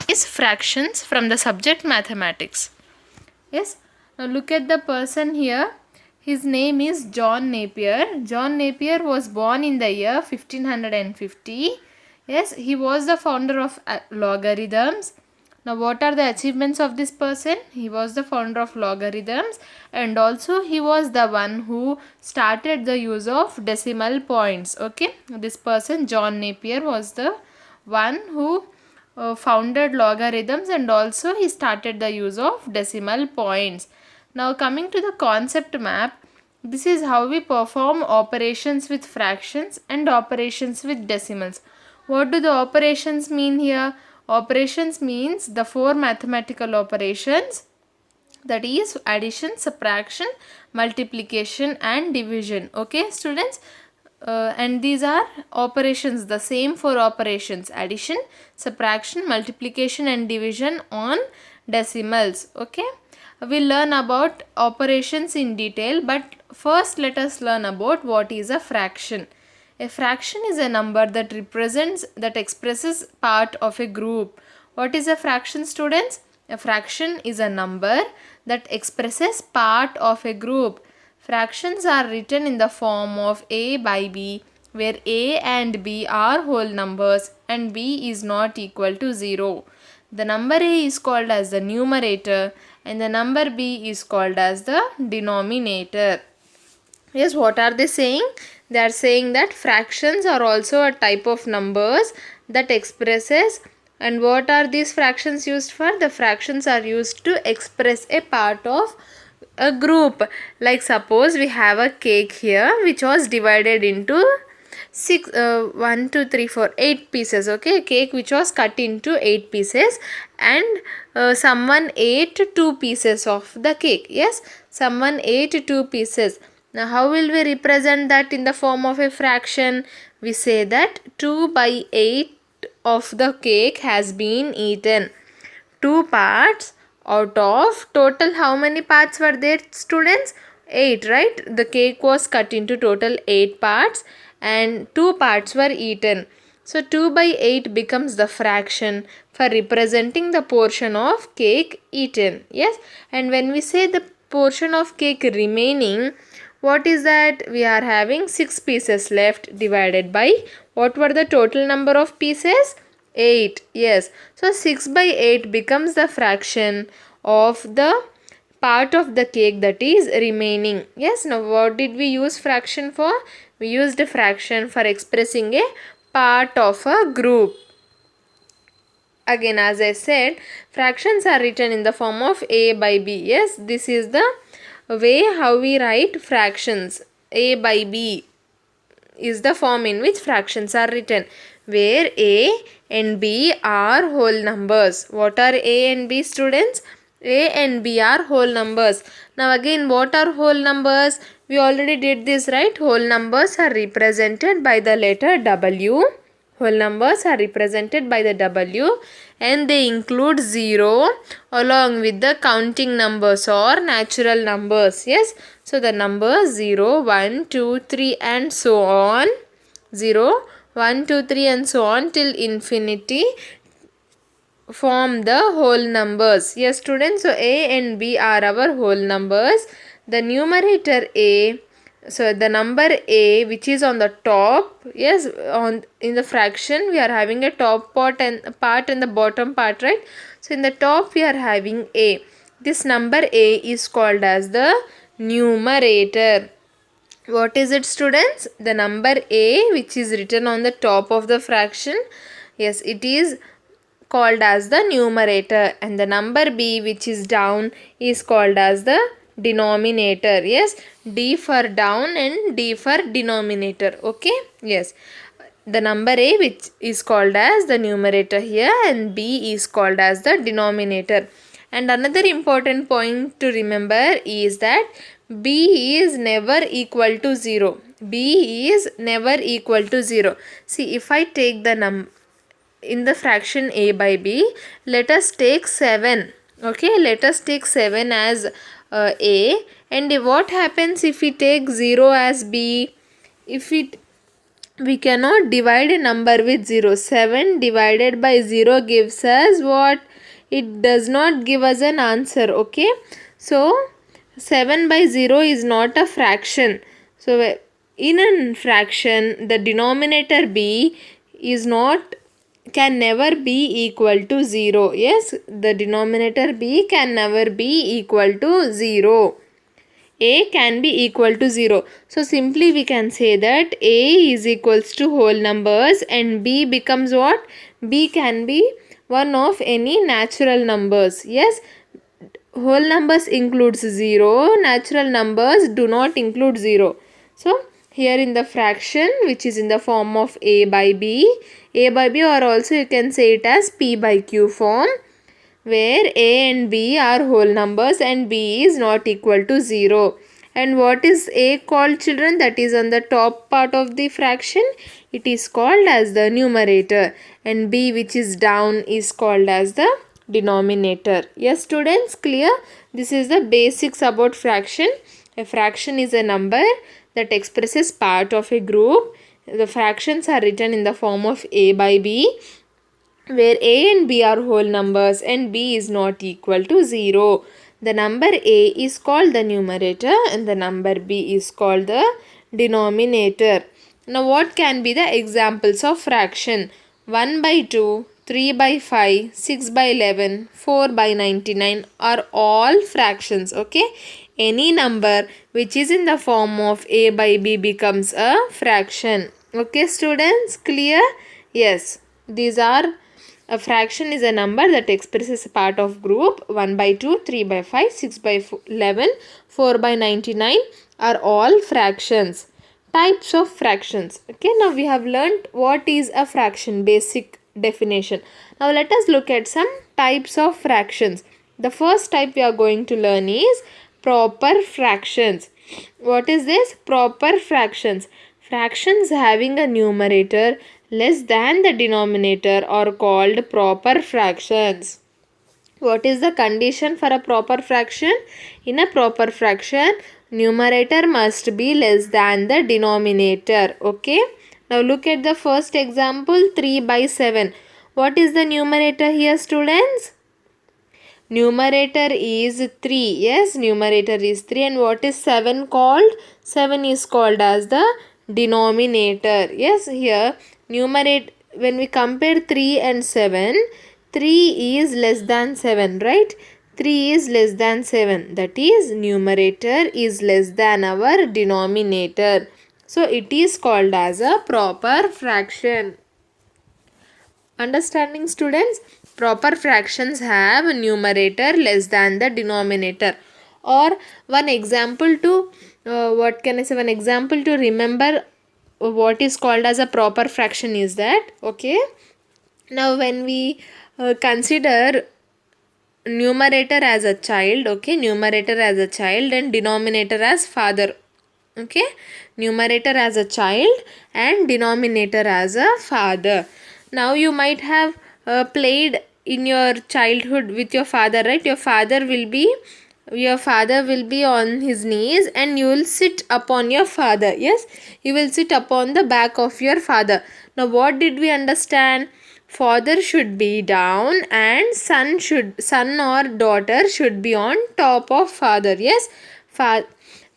is fractions from the subject mathematics. Yes. Now look at the person here. His name is John Napier. John Napier was born in the year 1550. Yes, he was the founder of logarithms. Now what are the achievements of this person? He was the founder of logarithms, and also he was the one who started the use of decimal points. Okay, this person John Napier was the one who founded logarithms, and also he started the use of decimal points. Now coming to the concept map, this is how we perform operations with fractions and operations with decimals. What do the operations mean here? Operations means the four mathematical operations, that is addition, subtraction, multiplication and division. Okay students, and these are operations, the same four operations: addition, subtraction, multiplication and division on decimals. Okay, we'll learn about operations in detail, but first let us learn about what is a fraction. A fraction is a number that expresses part of a group. What is a fraction, students? A fraction is a number that expresses part of a group. Fractions are written in the form of a by b, where a and b are whole numbers and b is not equal to 0. The number a is called as the numerator and the number b is called as the denominator. Yes, what are they saying? They are saying that fractions are also a type of numbers that expresses. And what are these fractions used for? The fractions are used to express a part of a group. Like suppose we have a cake here which was divided into 8 pieces. Okay, a cake which was cut into 8 pieces, and someone ate 2 pieces of the cake. Yes, someone ate 2 pieces. Now how will we represent that in the form of a fraction? We say that 2 by 8 of the cake has been eaten. 2 parts out of total how many parts were there, students? 8, right? The cake was cut into total 8 parts and 2 parts were eaten. So 2 by 8 becomes the fraction for representing the portion of cake eaten. Yes, and when we say the portion of cake remaining, what is that? We are having 6 pieces left divided by what were the total number of pieces? 8. Yes. So 6 by 8 becomes the fraction of the part of the cake that is remaining. Yes. Now what did we use fraction for? We used a fraction for expressing a part of a group. Again, as I said, fractions are written in the form of a by b. Yes, this is the way how we write fractions. A by b is the form in which fractions are written, where a and b are whole numbers. What are a and b, students? A and b are whole numbers. Now again, what are whole numbers? We already did this, right? Whole numbers are represented by the letter W. Whole numbers are represented by the W, and they include 0 along with the counting numbers or natural numbers. Yes, so the numbers 0, 1, 2, 3 and so on. 0, 1, 2, 3 and so on till infinity form the whole numbers. Yes students, so a and b are our whole numbers. The numerator a, so the number a which is on the top, yes, on in the fraction we are having a top part and the bottom part, right? So in the top we are having a. This number a is called as the numerator. What is it, students? The number a which is written on the top of the fraction, yes, it is called as the numerator, and the number b which is down is called as the denominator. Yes, D for down and D for denominator. Okay, yes, the number a which is called as the numerator here, and b is called as the denominator. And another important point to remember is that b is never equal to 0. B is never equal to 0. See, if I take the number in the fraction a by b, let us take 7. Okay, let us take 7 as a, and what happens if we take 0 as b? If we we cannot divide a number with 0. 7 divided by 0 gives us what? It does not give us an answer. Okay. So 7 by 0 is not a fraction. So in a fraction, the denominator b is not, can never be equal to 0. Yes, the denominator b can never be equal to 0. A can be equal to 0. So simply we can say that A is equals to whole numbers and B becomes what? B can be one of any natural numbers. Yes, whole numbers includes 0, natural numbers do not include 0. So here in the fraction which is in the form of A by B or also you can say it as P by Q form, where A and B are whole numbers and B is not equal to 0. And what is A called, children? That is on the top part of the fraction. It is called as the numerator, and B which is down is called as the denominator. Yes students, clear? This is the basics about fraction. A fraction is a number that expresses part of a group. The fractions are written in the form of A by B, where A and B are whole numbers and B is not equal to 0. The number A is called the numerator and the number B is called the denominator. Now what can be the examples of fraction? 1 by 2, 3 by 5, 6 by 11, 4 by 99 are all fractions. Okay. Any number which is in the form of A by B becomes a fraction. Okay students, clear? Yes. These are, a fraction is a number that expresses a part of group. 1 by 2, 3 by 5, 6 by 11, 4 by 99 are all fractions. Types of fractions. Okay, now we have learnt what is a fraction, basic definition. Now let us look at some types of fractions. The first type we are going to learn is proper fractions. What is this? Proper fractions. Fractions having a numerator less than the denominator are called proper fractions. What is the condition for a proper fraction? In a proper fraction, numerator must be less than the denominator. Okay. Now look at the first example, 3 by 7. What is the numerator here, students? Numerator is 3. Yes, numerator is 3. And what is 7 called? 7 is called as the denominator. Yes, here numerate, when we compare 3 and 7, 3 is less than 7, right? 3 is less than 7. That is, numerator is less than our denominator. So it is called as a proper fraction. Understanding students? Proper fractions have a numerator less than the denominator. Or one example to, what can I say, one example to remember what is called as a proper fraction is that, okay, now when we consider numerator as a child, okay, numerator as a child and denominator as father, okay, numerator as a child and denominator as a father. Now you might have played in your childhood with your father, right? Your father will be on his knees and you will sit upon your father. Yes, you will sit upon the back of your father. Now what did we understand? Father should be down and son or daughter should be on top of father. Yes,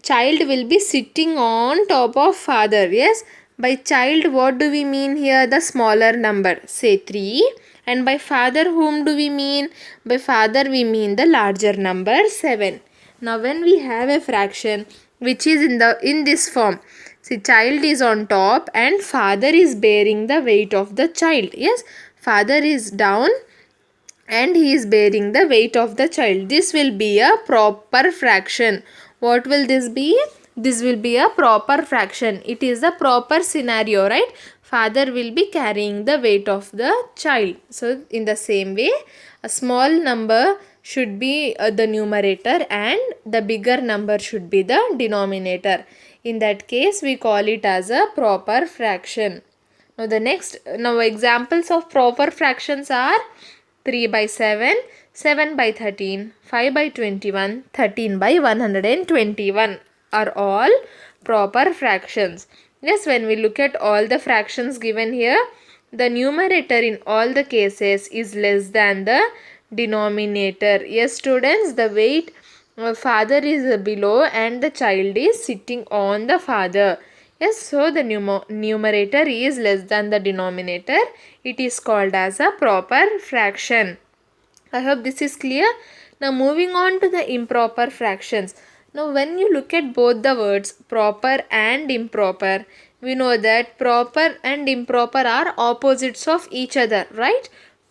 child will be sitting on top of father. Yes, by child what do we mean here? The smaller number, say 3. And by father whom do we mean? By father we mean the larger number 7. Now when we have a fraction which is in this form, see, child is on top and father is bearing the weight of the child. Yes, father is down and he is bearing the weight of the child. This will be a proper fraction. What will this be? This will be a proper fraction. It is the proper scenario, right? Father will be carrying the weight of the child. So in the same way, a small number should be the numerator and the bigger number should be the denominator. In that case, we call it as a proper fraction. Now examples of proper fractions are 3 by 7, 7 by 13, 5 by 21, 13 by 121 are all proper fractions. Yes, when we look at all the fractions given here, the numerator in all the cases is less than the denominator. Yes, students, the weight father is below and the child is sitting on the father. Yes, so the numerator is less than the denominator. It is called as a proper fraction. I hope this is clear. Now moving on to the improper fractions. Now when you look at both the words proper and improper, we know that proper and improper are opposites of each other, right?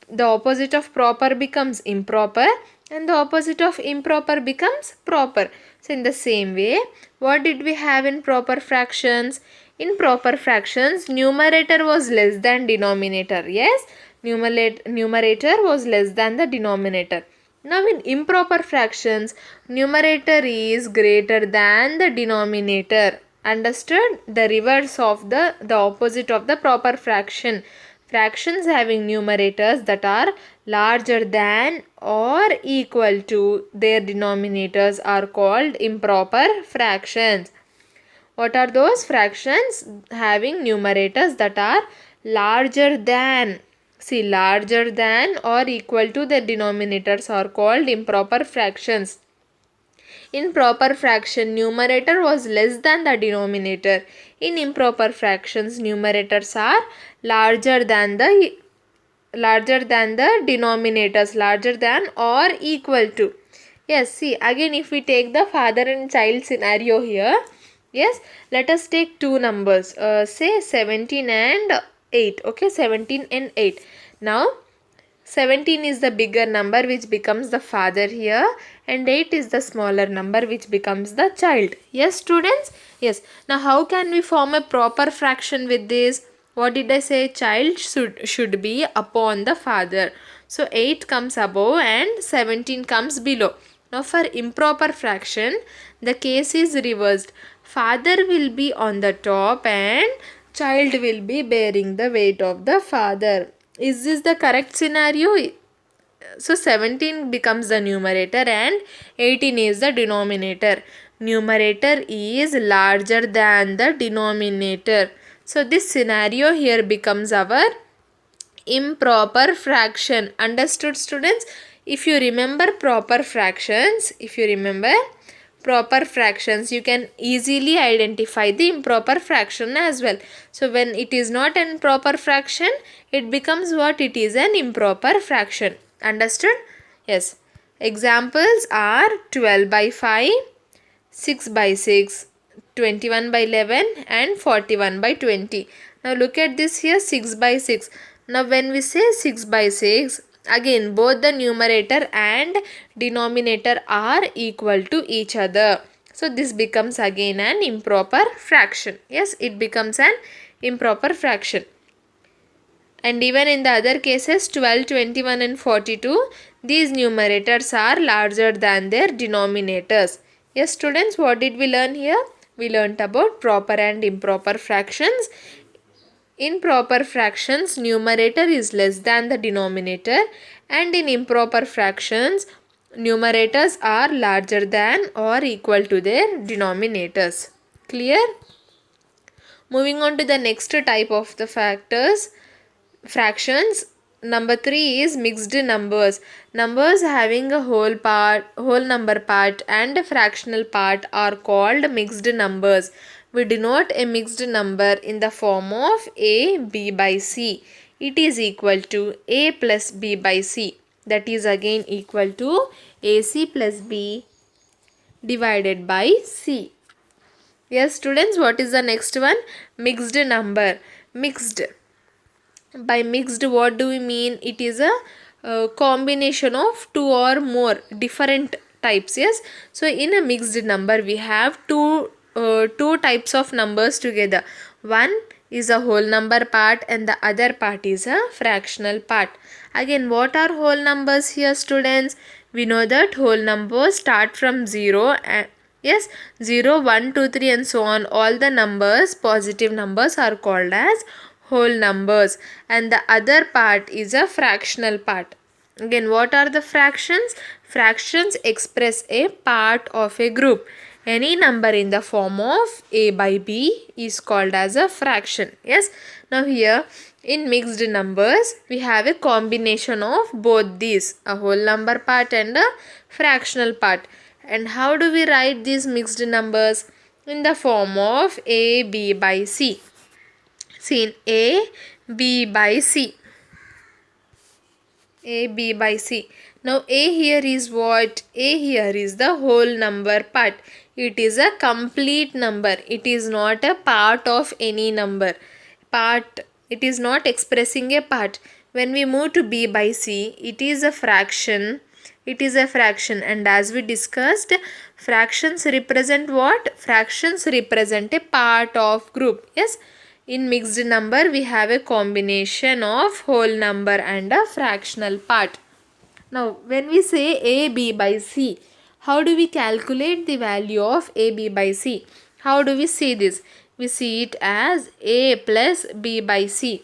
The opposite of proper becomes improper and the opposite of improper becomes proper. So in the same way, what did we have in proper fractions? In proper fractions, numerator was less than denominator. Yes, numerator was less than the denominator. Now in improper fractions, numerator is greater than the denominator. Understood? The reverse of the opposite of the proper fraction. Fractions having numerators that are larger than or equal to their denominators are called improper fractions. What are those fractions having numerators that are larger than? See, larger than or equal to the denominators are called improper fractions. In proper fraction, numerator was less than the denominator. In improper fractions, numerators are larger than the denominators, larger than or equal to. Yes, see, again if we take the father and child scenario here, yes, let us take two numbers, say 17 and 8. Okay, 17 and 8. Now 17 is the bigger number which becomes the father here and 8 is the smaller number which becomes the child. Yes, students? Yes. Now how can we form a proper fraction with this? What did I say? Child should be upon the father. So 8 comes above and 17 comes below. Now for improper fraction, the case is reversed. Father will be on the top and child will be bearing the weight of the father. Is this the correct scenario? So 17 becomes the numerator and 18 is the denominator. Numerator is larger than the denominator. So this scenario here becomes our improper fraction. Understood, students? If you remember proper fractions, you can easily identify the improper fraction as well. So when it is not an improper fraction, it becomes what? It is an improper fraction. Understood? Yes. Examples are 12 by 5, 6 by 6, 21 by 11 and 41 by 20. Now look at this here, 6 by 6. Now when we say 6 by 6, again both the numerator and denominator are equal to each other. So this becomes again an improper fraction. Yes, it becomes an improper fraction. And even in the other cases 12, 21 and 42, these numerators are larger than their denominators. Yes, students, what did we learn here? We learnt about proper and improper fractions. In proper fractions, numerator is less than the denominator, and in improper fractions, numerators are larger than or equal to their denominators. Clear? Moving on to the next type of the fractions. Number 3 is mixed numbers. Numbers having a whole number part and a fractional part are called mixed numbers. We denote a mixed number in the form of a b by c. It is equal to a plus b by c. That is again equal to ac plus b divided by c. Yes, students, what is the next one? Mixed number. Mixed. By mixed, what do we mean? It is a combination of two or more different types. Yes. So in a mixed number, we have two types of numbers together. One is a whole number part and the other part is a fractional part. Again, what are whole numbers here, students? We know that whole numbers start from 0 and yes, 0, 1, 2, 3 and so on. All the numbers, positive numbers, are called as whole numbers, and the other part is a fractional part. Again, what are the fractions? Fractions express a part of a group. Any number in the form of a by b is called as a fraction. Yes. Now here in mixed numbers we have a combination of both these, a whole number part and a fractional part. And how do we write these mixed numbers? In the form of a b by c. See, in a b by c. A b by c. Now a here is what? A here is the whole number part. It is a complete number. It is not a part of any number. Part, it is not expressing a part. When we move to b by c, it is a fraction. It is a fraction, and as we discussed, fractions represent what? Fractions represent a part of group. Yes. In mixed number we have a combination of whole number and a fractional part. Now when we say a b by c, how do we calculate the value of a b by c? How do we see this? We see it as a plus b by c.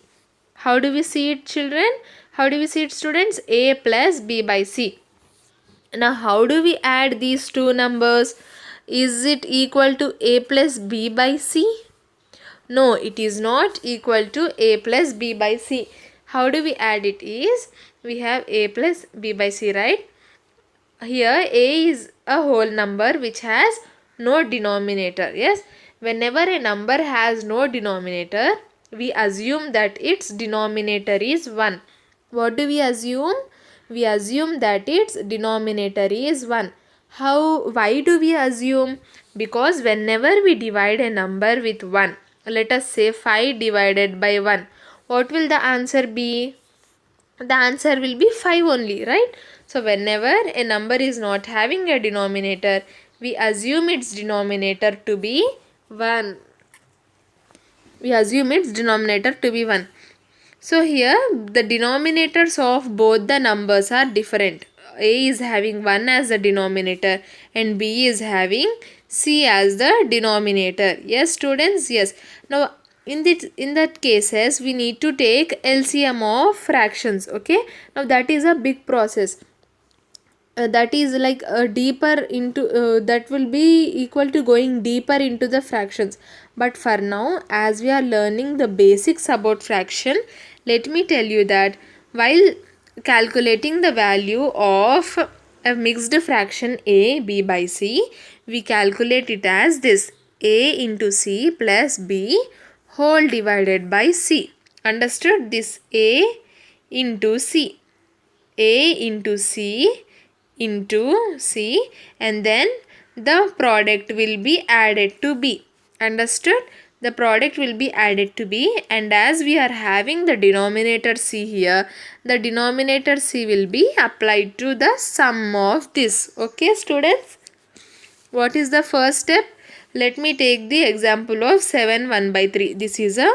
How do we see it, children? How do we see it, students? A plus b by c. Now how do we add these two numbers? Is it equal to a plus b by c? No, it is not equal to a plus b by c. How do we add it is, we have a plus b by c, right? Here a is a whole number which has no denominator. Yes, whenever a number has no denominator, we assume that its denominator is 1. What do we assume? We assume that its denominator is 1. Why do we assume? Because whenever we divide a number with 1, let us say 5 divided by 1, what will the answer be? The answer will be 5 only, right? So whenever a number is not having a denominator, we assume its denominator to be 1. We assume its denominator to be 1. So here the denominators of both the numbers are different. A is having 1 as the denominator and B is having C as the denominator. Yes, students? Yes. Now in that cases we need to take LCM of fractions. Okay. Now that is a big process. That is like deeper into that will be equal to going deeper into the fractions. But for now, as we are learning the basics about fraction, let me tell you that while calculating the value of a mixed fraction a b by c, we calculate it as this: a into c plus b whole divided by c. Understood? This a into c, a into c into c, and then the product will be added to b. Understood? The product will be added to b, and as we are having the denominator c here, the denominator c will be applied to the sum of this. Okay, students? What is the first step? Let me take the example of 7 1 by 3. This is a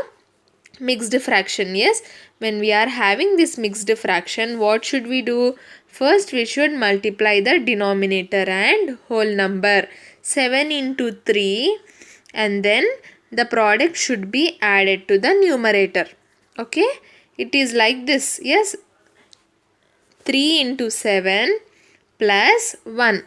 mixed fraction. Yes, when we are having this mixed fraction, what should we do? First we should multiply the denominator and whole number. 7 into 3, and then the product should be added to the numerator. Okay, it is like this. Yes, 3 into 7 plus 1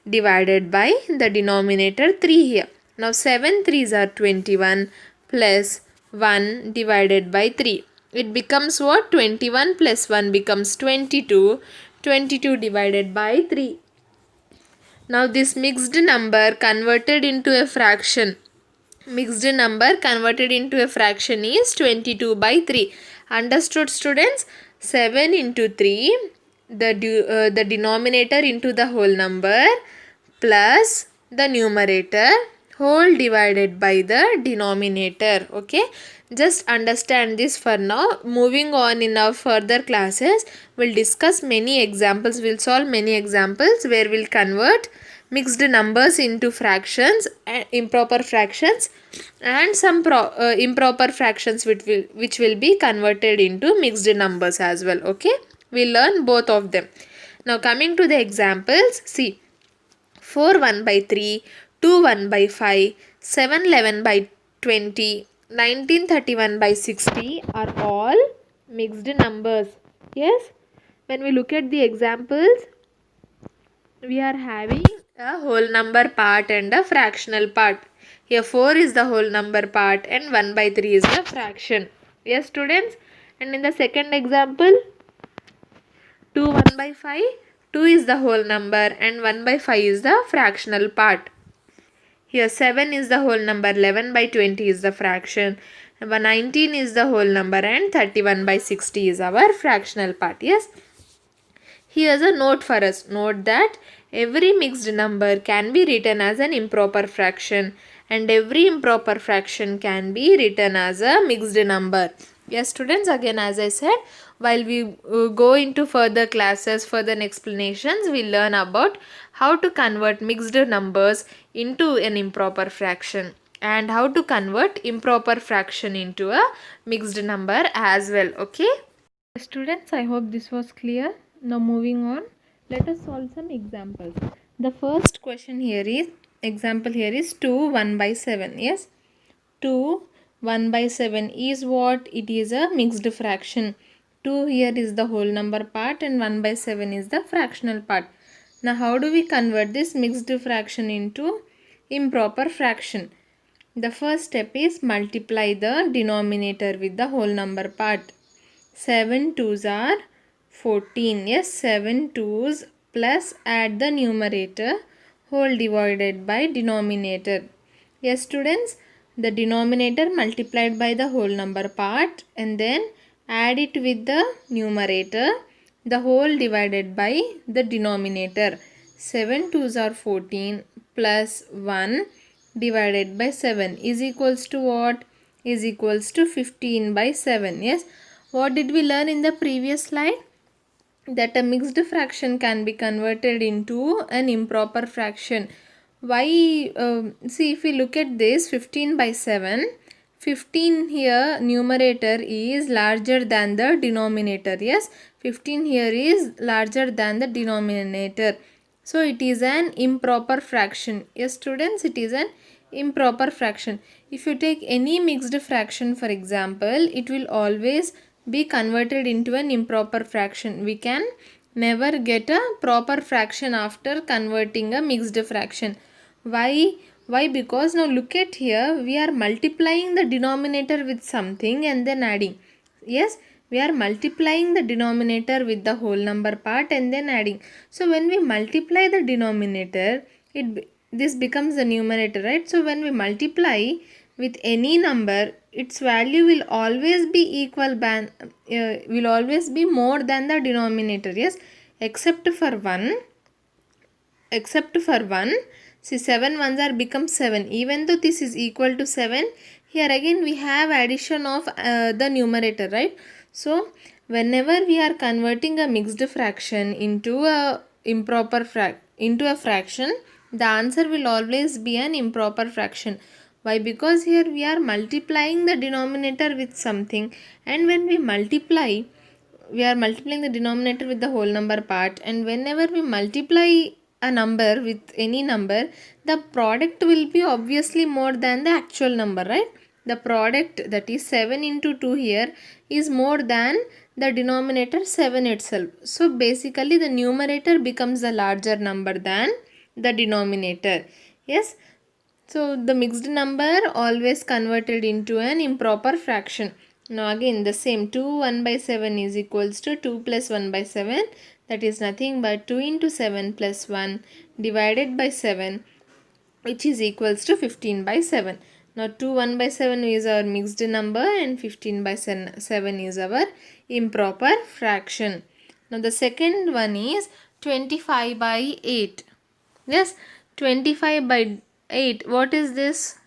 divided by the denominator 3 here. Now 7 3s are 21 plus 1 divided by 3. It becomes what? 21 plus 1 becomes 22. 22 divided by 3. Now this mixed number converted into a fraction. Mixed number converted into a fraction is 22 by 3. Understood, students? 7 into 3, the denominator into the whole number plus the numerator whole divided by the denominator. Okay, just understand this for now. Moving on in our further classes, we'll discuss many examples. We'll solve many examples where we'll convert mixed numbers into fractions, improper fractions, and some improper fractions which will be converted into mixed numbers as well. Okay, we'll learn both of them. Now coming to the examples, see, 4 1 by 3, 2 1 by 5, 7 11 by 20, 19 31 by 60 are all mixed numbers. Yes, when we look at the examples, we are having a whole number part and a fractional part. Here 4 is the whole number part and 1 by 3 is the fraction. Yes students, and in the second example 2 1 by 5, 2 is the whole number and 1 by 5 is the fractional part. Here 7 is the whole number, 11 by 20 is the fraction, 19 is the whole number and 31 by 60 is our fractional part. Yes. Here's a note for us. Note that every mixed number can be written as an improper fraction and every improper fraction can be written as a mixed number. Yes students, again as I said, while we go into further classes, further explanations, we learn about how to convert mixed numbers into an improper fraction and how to convert improper fraction into a mixed number as well. Okay students, I hope this was clear. Now moving on, let us solve some examples. The first question here is, example here is 2 1 by 7. Yes, 2 1 by 7 is what? It is a mixed fraction. 2 here is the whole number part and 1 by 7 is the fractional part. Now how do we convert this mixed fraction into improper fraction? The first step is multiply the denominator with the whole number part. 7 2s are 14. Yes, 7 2s plus add the numerator whole divided by denominator. Yes students, the denominator multiplied by the whole number part and then add it with the numerator, the whole divided by the denominator. 7 2s are 14 plus 1 divided by 7 is equals to what? Is equals to 15 by 7. Yes, what did we learn in the previous slide? That a mixed fraction can be converted into an improper fraction. Why? See, if we look at this 15 by 7, 15 here numerator is larger than the denominator. Yes, 15 here is larger than the denominator. So it is an improper fraction. Yes students, it is an improper fraction. If you take any mixed fraction, for example, it will always be converted into an improper fraction. We can never get a proper fraction after converting a mixed fraction. Why? Because now look at here, we are multiplying the denominator with something and then adding. Yes, we are multiplying the denominator with the whole number part and then adding. So when we multiply the denominator, this becomes the numerator, right? So when we multiply with any number, its value will always be will always be more than the denominator. Yes, except for 1. See, 7 ones are become 7. Even though this is equal to 7, here again we have addition of the numerator, right? So whenever we are converting a mixed fraction into a fraction, the answer will always be an improper fraction. Why? Because here we are multiplying the denominator with something, and when we multiply, we are multiplying the denominator with the whole number part, and whenever we multiply a number with any number, the product will be obviously more than the actual number, right? The product, that is 7 into 2 here, is more than the denominator 7 itself. So basically the numerator becomes a larger number than the denominator. Yes, so the mixed number always converted into an improper fraction. Now again the same, 2 1 by 7 is equals to 2 plus 1 by 7, that is nothing but 2 into 7 plus 1 divided by 7, which is equals to 15 by 7. Now 2 1 by 7 is our mixed number and 15 by 7 is our improper fraction. Now the second one is 25 by 8. Yes, 25 by 8. What is this?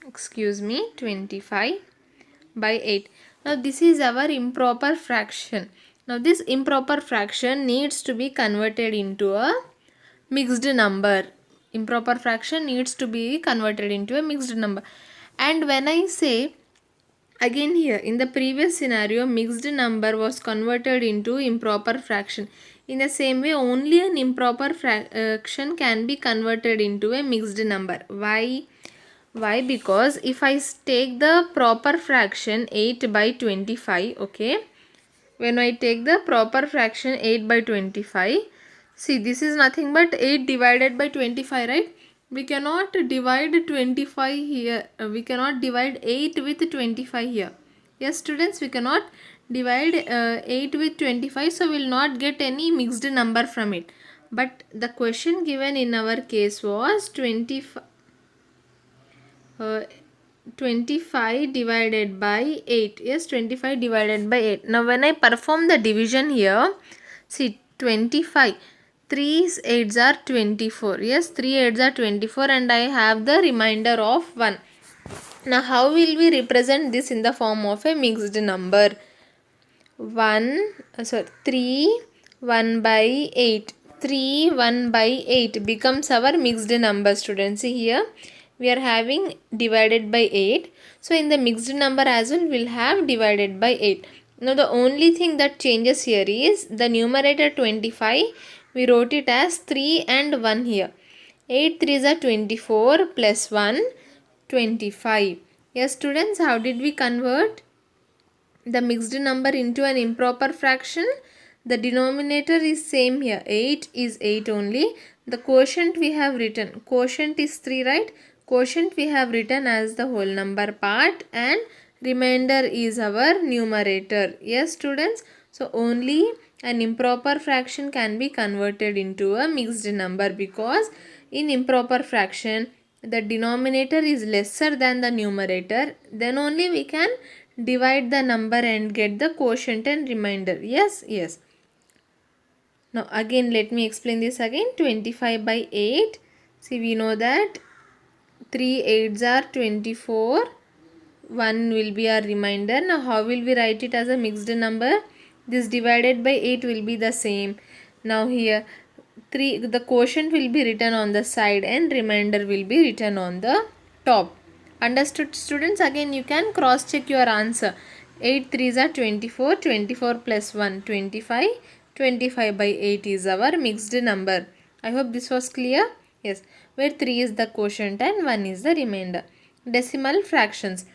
Excuse me, 25 by 8. Now this is our improper fraction. Now this improper fraction needs to be converted into a mixed number. Improper fraction needs to be converted into a mixed number. And when I say, again here in the previous scenario, mixed number was converted into improper fraction. In the same way, only an improper fraction can be converted into a mixed number. Why? Because if I take the proper fraction 8 by 25, okay, when I take the proper fraction 8 by 25, See, this is nothing but 8 divided by 25, right? We cannot divide 25 here. We cannot divide 8 with 25 here. Yes, students, we cannot divide 8 with 25, so we will not get any mixed number from it. But the question given in our case was 25 divided by 8. Yes, 25 divided by 8. Now, when I perform the division here, see, 25. 3's 8's are 24. Yes, 3 8's are 24 and I have the remainder of 1. Now, how will we represent this in the form of a mixed number? 3 1 by 8. 3 1 by 8 becomes our mixed number, students. See here, we are having divided by 8. So, in the mixed number as well, we will have divided by 8. Now, the only thing that changes here is the numerator 25. We wrote it as 3 and 1 here. 8 3's are 24 plus 1, 25. Yes, students, how did we convert the mixed number into an improper fraction? The denominator is same here. 8 is 8 only. The quotient we have written. Quotient is 3, right? Quotient we have written as the whole number part and remainder is our numerator. Yes, students. So, only an improper fraction can be converted into a mixed number, because in improper fraction the denominator is lesser than the numerator. Then only we can divide the number and get the quotient and remainder. Yes, yes. Now again let me explain this again. 25 by 8. See, we know that 3 8's are 24. 1 will be our remainder. Now how will we write it as a mixed number? This divided by 8 will be the same. Now here 3, the quotient will be written on the side and remainder will be written on the top. Understood, students? Again you can cross check your answer. 8 3's are 24. 24 plus 1 25. 25 by 8 is our mixed number. I hope this was clear. Yes, where 3 is the quotient and 1 is the remainder. Decimal fractions.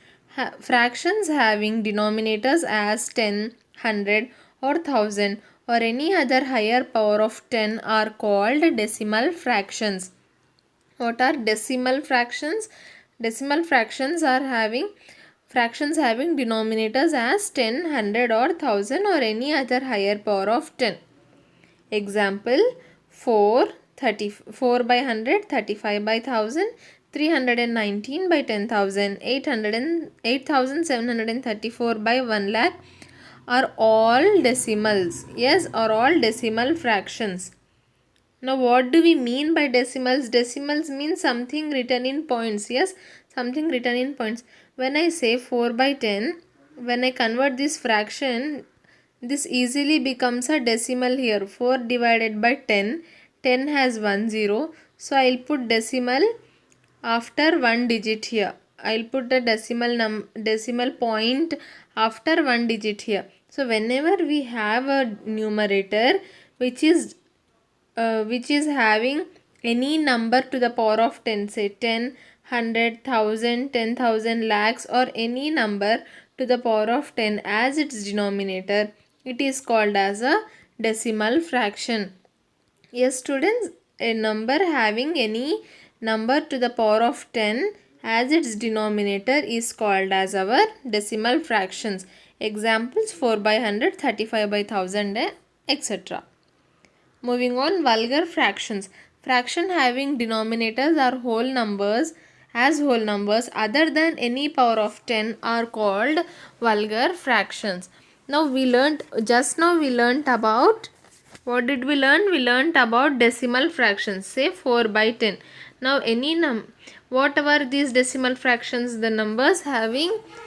Fractions having denominators as 10, 100 or 1000 or any other higher power of 10 are called decimal fractions. What are decimal fractions? Decimal fractions are fractions having denominators as 10, 100 or 1000 or any other higher power of 10. Example, 4 by 100, 35 by 1000, 319 by 10,000, 8,734 by 1 lakh are all decimals. Yes, are all decimal fractions. Now what do we mean by decimals? Decimals means something written in points. Yes, something written in points. When I say 4 by 10, when I convert this fraction, this easily becomes a decimal here. 4 divided by 10. 10 has 1 0. So I'll put decimal after 1 digit here. I'll put the decimal point after 1 digit here. So whenever we have a numerator which is having any number to the power of 10, say 10, 100, 1000, 10,000, lakhs or any number to the power of 10 as its denominator, it is called as a decimal fraction. Yes, students, a number having any number to the power of 10 as its denominator is called as our decimal fractions. Examples, 4 by 100, 35 by 1000, etc. Moving on, vulgar fractions. Fraction having denominators are whole numbers other than any power of 10 are called vulgar fractions. Now just now we learnt about, what did we learn? We learnt about decimal fractions, say 4 by 10. Now whatever these decimal fractions, the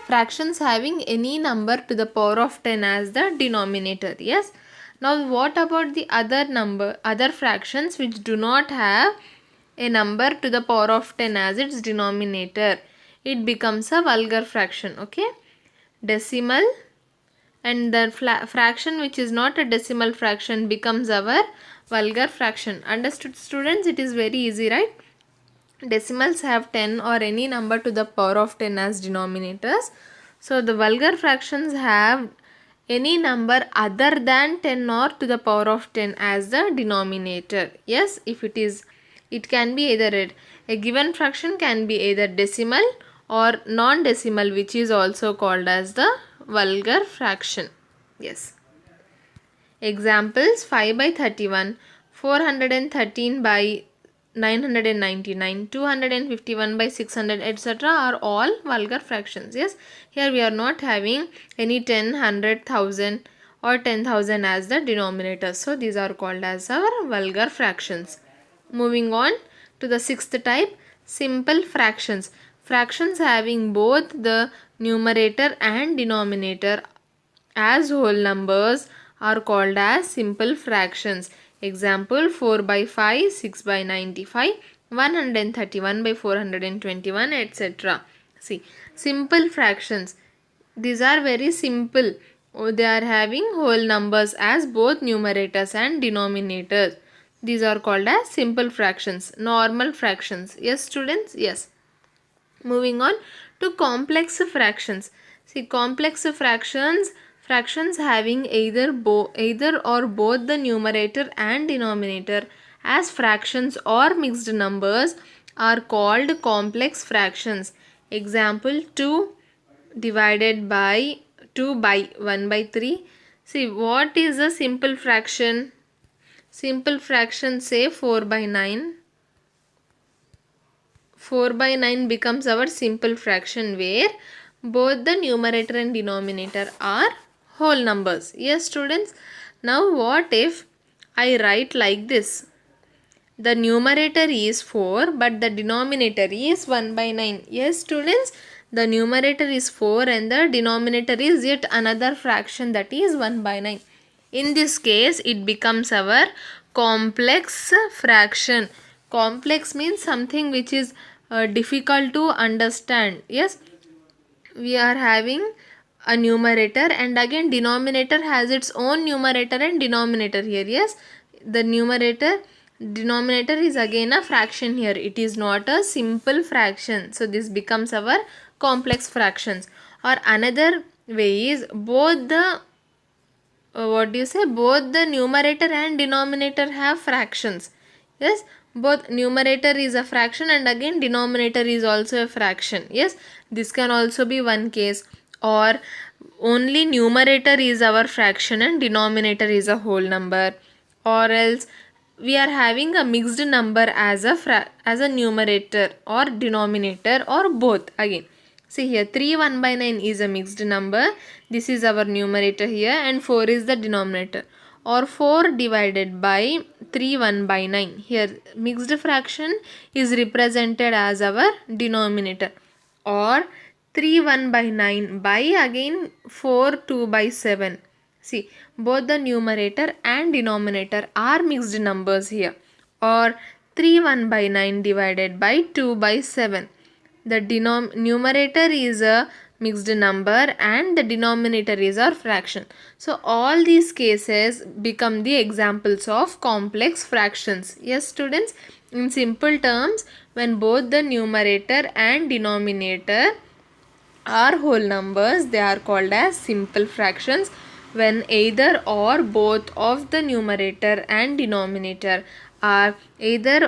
fractions having any number to the power of 10 as the denominator. Yes. Now what about the other fractions which do not have a number to the power of 10 as its denominator? It becomes a vulgar fraction. Okay. Decimal and the fraction which is not a decimal fraction becomes our vulgar fraction. Understood, students? It is very easy, right? Decimals have 10 or any number to the power of 10 as denominators. So the vulgar fractions have any number other than 10 or to the power of 10 as the denominator. Yes, if it can be either a given fraction can be either decimal or non-decimal, which is also called as the vulgar fraction. Yes. Examples: 5 by 31, 413 by 999, 251 by 600, etc. are all vulgar fractions. Yes, here we are not having any 10, 100, 1000 or 10,000 as the denominator. So these are called as our vulgar fractions. Moving on to the sixth type, simple fractions. Fractions having both the numerator and denominator as whole numbers are called as simple fractions. Example: 4 by 5, 6 by 95, 131 by 421, etc. See, simple fractions. These are very simple. They are having whole numbers as both numerators and denominators. These are called as simple fractions, normal fractions. Yes, students? Yes. Moving on to complex fractions. See, complex fractions having either or both the numerator and denominator as fractions or mixed numbers are called complex fractions. Example: 2 divided by 2 by 1 by 3. See, what is a simple fraction? Simple fraction, say 4 by 9. 4 by 9 becomes our simple fraction where both the numerator and denominator are whole numbers. Yes, students. Now what if I write like this? The numerator is 4 but the denominator is 1 by 9. Yes, students. The numerator is 4 and the denominator is yet another fraction, that is 1 by 9. In this case, it becomes our complex fraction. Complex means something which is difficult to understand. Yes, we are having a numerator and again denominator has its own numerator and denominator here. Yes, the denominator is again a fraction here. It is not a simple fraction. So this becomes our complex fractions. Or another way is both the both the numerator and denominator have fractions. Yes, both numerator is a fraction and again denominator is also a fraction. Yes, this can also be one case. Or only numerator is our fraction and denominator is a whole number. Or else we are having a mixed number as a numerator or denominator or both. Again, see here, 3 1 by 9 is a mixed number. This is our numerator here and 4 is the denominator. Or 4 divided by 3 1 by 9. Here mixed fraction is represented as our denominator. Or 3 1 by 9 by again 4 2 by 7. See, both the numerator and denominator are mixed numbers here. Or 3 1 by 9 divided by 2 by 7. The numerator is a mixed number and the denominator is our fraction. So all these cases become the examples of complex fractions. Yes, students, in simple terms, when both the numerator and denominator are whole numbers, they are called as simple fractions. When either or both of the numerator and denominator are either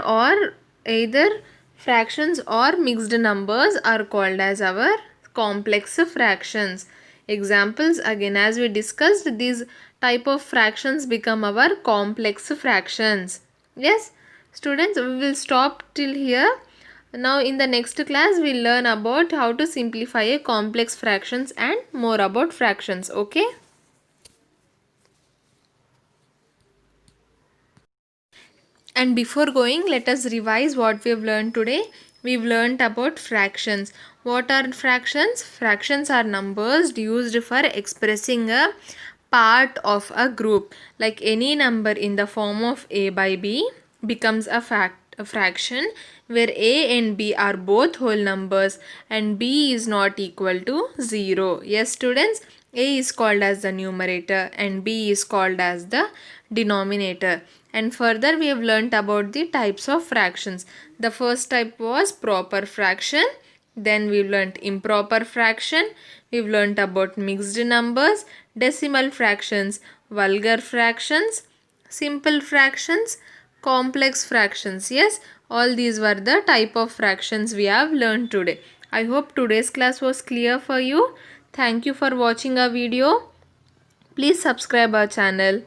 fractions or mixed numbers are called as our complex fractions. Examples, again as we discussed, these type of fractions become our complex fractions. Yes, students, we will stop till here. Now in the next class we will learn about how to simplify a complex fractions and more about fractions. Okay. And before going, let us revise what we have learned today. We've learned about fractions. What are fractions? Fractions are numbers used for expressing a part of a group. Like any number in the form of a by b becomes a fraction where a and b are both whole numbers and b is not equal to 0. Yes, students, a is called as the numerator and b is called as the denominator. And further we have learnt about the types of fractions. The first type was proper fraction. Then we learnt improper fraction. We've learnt about mixed numbers, decimal fractions, vulgar fractions, simple fractions, complex fractions. Yes, all these were the type of fractions we have learned today. I hope today's class was clear for you. Thank you for watching our video. Please subscribe our channel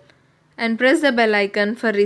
and press the bell icon for